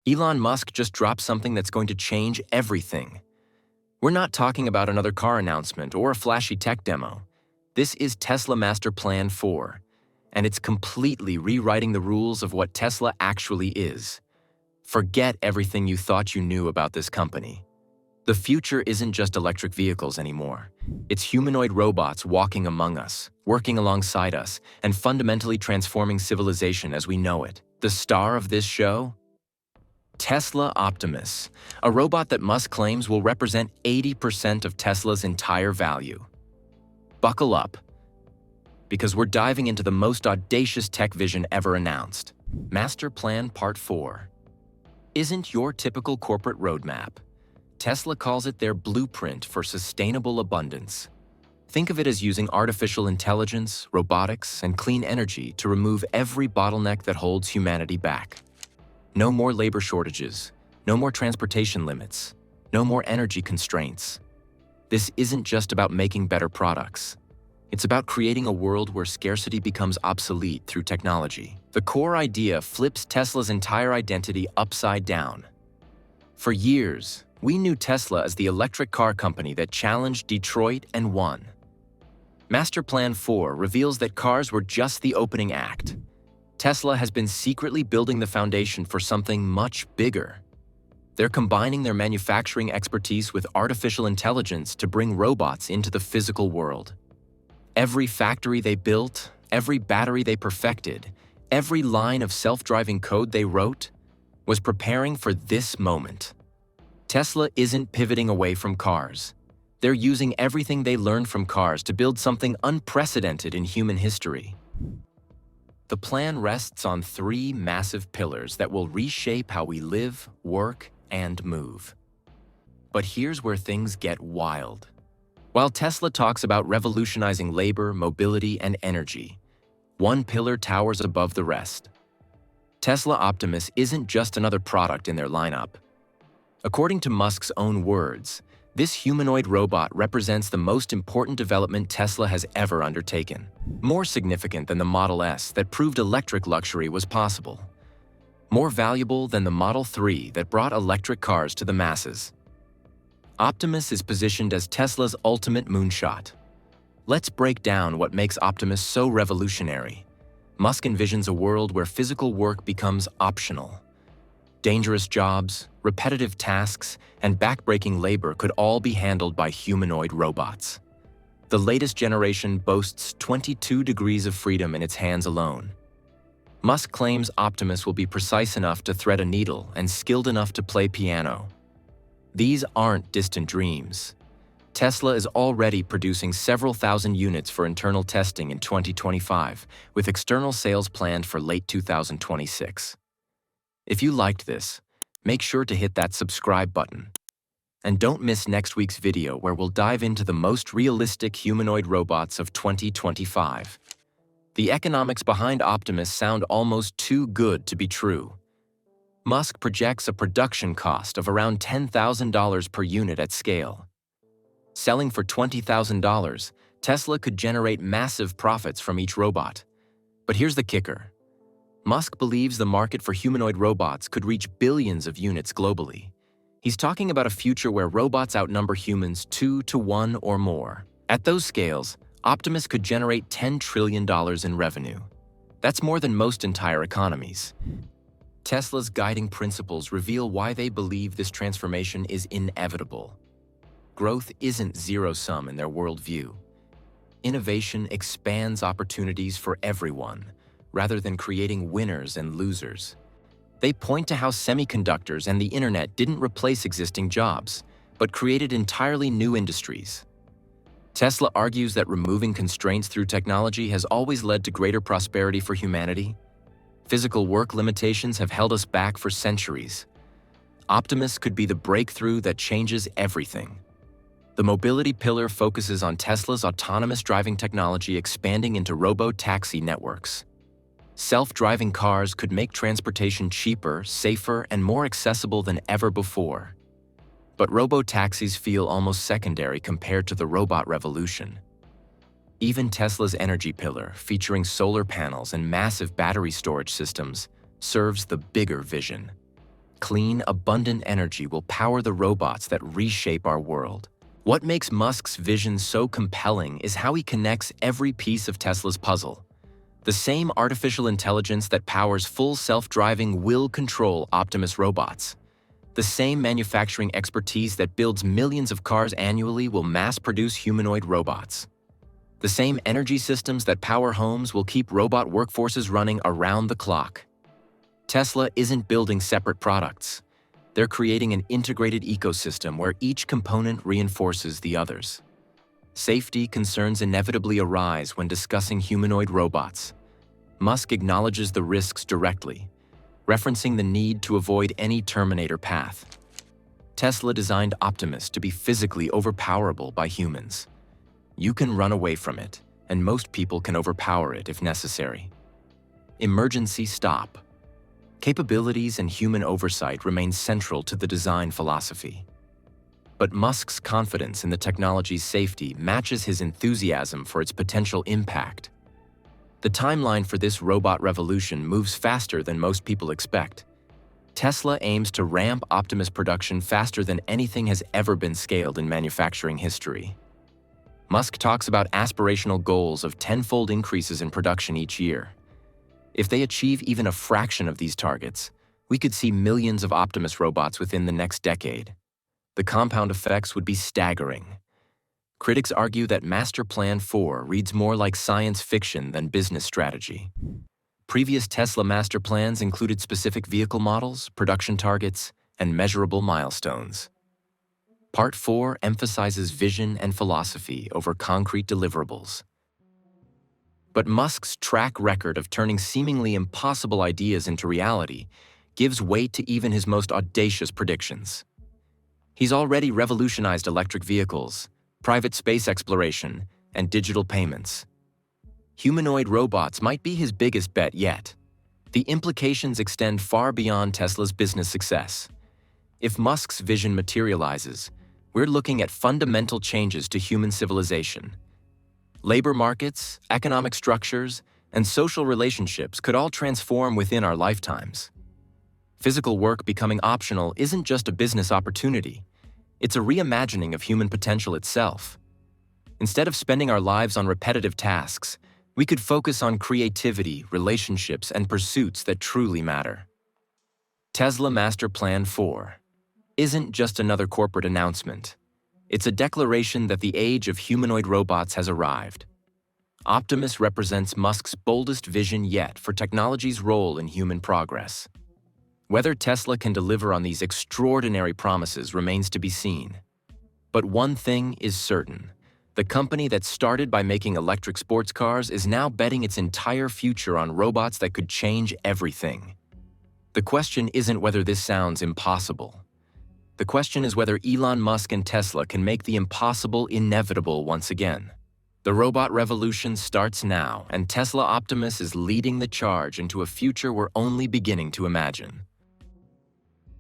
Elon Musk just dropped something that's going to change everything. We're not talking about another car announcement or a flashy tech demo. This is Tesla Master Plan 4, and it's completely rewriting the rules of what Tesla actually is. Forget everything you thought you knew about this company. The future isn't just electric vehicles anymore. It's humanoid robots walking among us, working alongside us, and fundamentally transforming civilization as we know it. The star of this show? Tesla Optimus, a robot that Musk claims will represent 80% of Tesla's entire value. Buckle up, because we're diving into the most audacious tech vision ever announced. Master Plan Part 4 isn't your typical corporate roadmap. Tesla calls it their blueprint for sustainable abundance. Think of it as using artificial intelligence, robotics, and clean energy to remove every bottleneck that holds humanity back. No more labor shortages, no more transportation limits, no more energy constraints. This isn't just about making better products. It's about creating a world where scarcity becomes obsolete through technology. The core idea flips Tesla's entire identity upside down. For years, we knew Tesla as the electric car company that challenged Detroit and won. Master Plan 4 reveals that cars were just the opening act. Tesla has been secretly building the foundation for something much bigger. They're combining their manufacturing expertise with artificial intelligence to bring robots into the physical world. Every factory they built, every battery they perfected, every line of self-driving code they wrote was preparing for this moment. Tesla isn't pivoting away from cars. They're using everything they learned from cars to build something unprecedented in human history. The plan rests on 3 massive pillars that will reshape how we live, work, and move. But here's where things get wild. While Tesla talks about revolutionizing labor, mobility, and energy, one pillar towers above the rest. Tesla Optimus isn't just another product in their lineup. According to Musk's own words, this humanoid robot represents the most important development Tesla has ever undertaken, more significant than the Model S that proved electric luxury was possible, more valuable than the Model 3 that brought electric cars to the masses. Optimus is positioned as Tesla's ultimate moonshot. Let's break down what makes Optimus so revolutionary. Musk envisions a world where physical work becomes optional. Dangerous jobs, repetitive tasks, and backbreaking labor could all be handled by humanoid robots. The latest generation boasts 22 degrees of freedom in its hands alone. Musk claims Optimus will be precise enough to thread a needle and skilled enough to play piano. These aren't distant dreams. Tesla is already producing several thousand units for internal testing in 2025, with external sales planned for late 2026. If you liked this, make sure to hit that subscribe button. And don't miss next week's video where we'll dive into the most realistic humanoid robots of 2025. The economics behind Optimus sound almost too good to be true. Musk projects a production cost of around $10,000 per unit at scale. Selling for $20,000, Tesla could generate massive profits from each robot. But here's the kicker. Musk believes the market for humanoid robots could reach billions of units globally. He's talking about a future where robots outnumber humans 2 to 1 or more. At those scales, Optimus could generate $10 trillion in revenue. That's more than most entire economies. Tesla's guiding principles reveal why they believe this transformation is inevitable. Growth isn't zero-sum in their worldview. Innovation expands opportunities for everyone, rather than creating winners and losers. They point to how semiconductors and the internet didn't replace existing jobs, but created entirely new industries. Tesla argues that removing constraints through technology has always led to greater prosperity for humanity. Physical work limitations have held us back for centuries. Optimus could be the breakthrough that changes everything. The mobility pillar focuses on Tesla's autonomous driving technology expanding into robo-taxi networks. Self-driving cars could make transportation cheaper, safer, and more accessible than ever before. But robo-taxis feel almost secondary compared to the robot revolution. Even Tesla's energy pillar, featuring solar panels and massive battery storage systems, serves the bigger vision. Clean, abundant energy will power the robots that reshape our world. What makes Musk's vision so compelling is how he connects every piece of Tesla's puzzle. The same artificial intelligence that powers full self-driving will control Optimus robots. The same manufacturing expertise that builds millions of cars annually will mass-produce humanoid robots. The same energy systems that power homes will keep robot workforces running around the clock. Tesla isn't building separate products. They're creating an integrated ecosystem where each component reinforces the others. Safety concerns inevitably arise when discussing humanoid robots. Musk acknowledges the risks directly, referencing the need to avoid any Terminator path. Tesla designed Optimus to be physically overpowerable by humans. You can run away from it, and most people can overpower it if necessary. Emergency stop. Capabilities and human oversight remain central to the design philosophy. But Musk's confidence in the technology's safety matches his enthusiasm for its potential impact. The timeline for this robot revolution moves faster than most people expect. Tesla aims to ramp Optimus production faster than anything has ever been scaled in manufacturing history. Musk talks about aspirational goals of tenfold increases in production each year. If they achieve even a fraction of these targets, we could see millions of Optimus robots within the next decade. The compound effects would be staggering. Critics argue that Master Plan 4 reads more like science fiction than business strategy. Previous Tesla master plans included specific vehicle models, production targets, and measurable milestones. Part 4 emphasizes vision and philosophy over concrete deliverables. But Musk's track record of turning seemingly impossible ideas into reality gives weight to even his most audacious predictions. He's already revolutionized electric vehicles, private space exploration, and digital payments. Humanoid robots might be his biggest bet yet. The implications extend far beyond Tesla's business success. If Musk's vision materializes, we're looking at fundamental changes to human civilization. Labor markets, economic structures, and social relationships could all transform within our lifetimes. Physical work becoming optional isn't just a business opportunity. It's a reimagining of human potential itself. Instead of spending our lives on repetitive tasks, we could focus on creativity, relationships, and pursuits that truly matter. Tesla Master Plan 4 isn't just another corporate announcement. It's a declaration that the age of humanoid robots has arrived. Optimus represents Musk's boldest vision yet for technology's role in human progress. Whether Tesla can deliver on these extraordinary promises remains to be seen. But one thing is certain. The company that started by making electric sports cars is now betting its entire future on robots that could change everything. The question isn't whether this sounds impossible. The question is whether Elon Musk and Tesla can make the impossible inevitable once again. The robot revolution starts now, and Tesla Optimus is leading the charge into a future we're only beginning to imagine.